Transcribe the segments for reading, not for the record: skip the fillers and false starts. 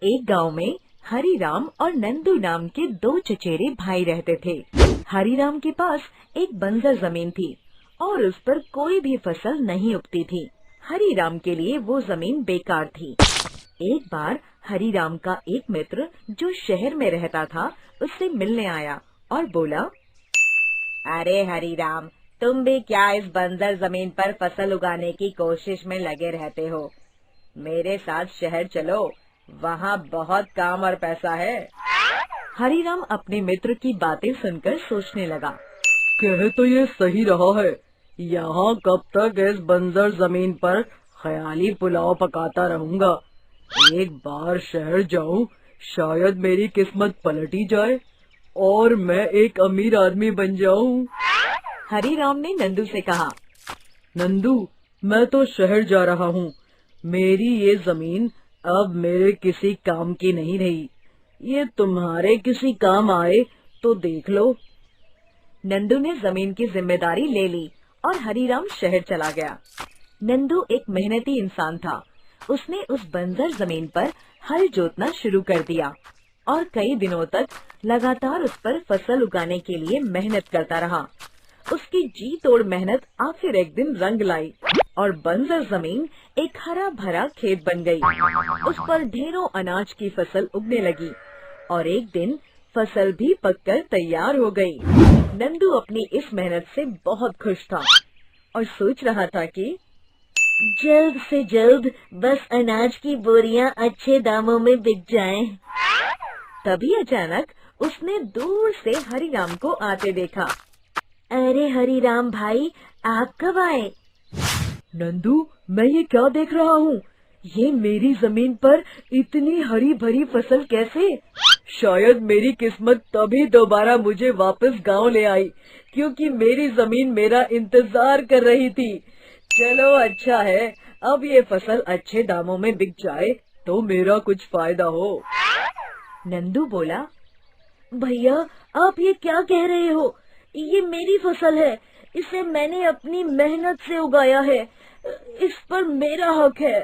एक गांव में हरिराम और नंदू नाम के दो चचेरे भाई रहते थे। हरिराम के पास एक बंजर जमीन थी और उस पर कोई भी फसल नहीं उगती थी। हरिराम के लिए वो जमीन बेकार थी। एक बार हरिराम का एक मित्र जो शहर में रहता था उससे मिलने आया और बोला, अरे हरिराम, तुम भी क्या इस बंजर जमीन पर फसल उगाने की कोशिश में लगे रहते हो? मेरे साथ शहर चलो, वहाँ बहुत काम और पैसा है। हरिराम अपने मित्र की बातें सुनकर सोचने लगा, कह तो ये सही रहा है। यहाँ कब तक इस बंजर जमीन पर ख्याली पुलाव पकाता रहूंगा। एक बार शहर जाऊं, शायद मेरी किस्मत पलटी जाए और मैं एक अमीर आदमी बन जाऊं। हरिराम ने नंदू से कहा, नंदू, मैं तो शहर जा रहा हूँ। मेरी ये जमीन अब मेरे किसी काम की नहीं रही। ये तुम्हारे किसी काम आए तो देख लो। नंदू ने जमीन की जिम्मेदारी ले ली और हरिराम शहर चला गया। नंदू एक मेहनती इंसान था। उसने उस बंजर जमीन पर हल जोतना शुरू कर दिया और कई दिनों तक लगातार उस पर फसल उगाने के लिए मेहनत करता रहा। उसकी जी तोड़ मेहनत आखिर एक दिन रंग लाई और बंजर जमीन एक हरा भरा खेत बन गई। उस पर ढेरों अनाज की फसल उगने लगी और एक दिन फसल भी पककर तैयार हो गई। नंदू अपनी इस मेहनत से बहुत खुश था और सोच रहा था कि जल्द से जल्द बस अनाज की बोरियां अच्छे दामों में बिक जाएं। तभी अचानक उसने दूर से हरिराम को आते देखा। अरे हरिराम भाई, आप कब आए? नंदू, मैं ये क्या देख रहा हूँ? ये मेरी जमीन पर इतनी हरी भरी फसल कैसे? शायद मेरी किस्मत तभी दोबारा मुझे वापस गांव ले आई, क्योंकि मेरी जमीन मेरा इंतजार कर रही थी। चलो अच्छा है, अब ये फसल अच्छे दामों में बिक जाए तो मेरा कुछ फायदा हो। नंदू बोला, भैया आप ये क्या कह रहे हो? ये मेरी फसल है, इसे मैंने अपनी मेहनत से उगाया है, इस पर मेरा हक है।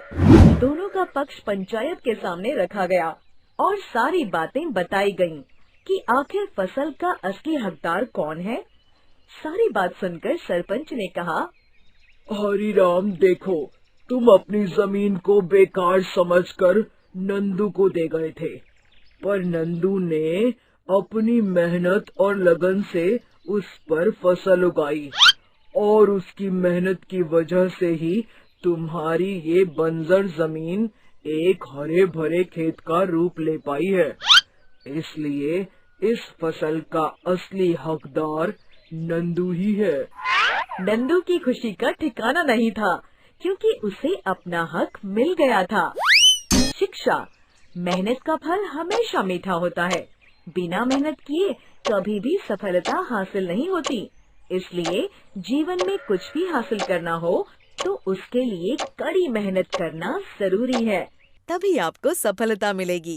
दोनों का पक्ष पंचायत के सामने रखा गया और सारी बातें बताई गईं कि आखिर फसल का असली हकदार कौन है। सारी बात सुनकर सरपंच ने कहा, हरिराम देखो, तुम अपनी जमीन को बेकार समझकर नंदू को दे गए थे, पर नंदू ने अपनी मेहनत और लगन से उस पर फसल उगाई और उसकी मेहनत की वजह से ही तुम्हारी ये बंजर जमीन एक हरे भरे खेत का रूप ले पाई है। इसलिए इस फसल का असली हकदार नंदू ही है। नंदू की खुशी का ठिकाना नहीं था, क्योंकि उसे अपना हक मिल गया था। शिक्षा, मेहनत का फल हमेशा मीठा होता है। बिना मेहनत किए कभी भी सफलता हासिल नहीं होती। इसलिए जीवन में कुछ भी हासिल करना हो तो उसके लिए कड़ी मेहनत करना जरूरी है, तभी आपको सफलता मिलेगी।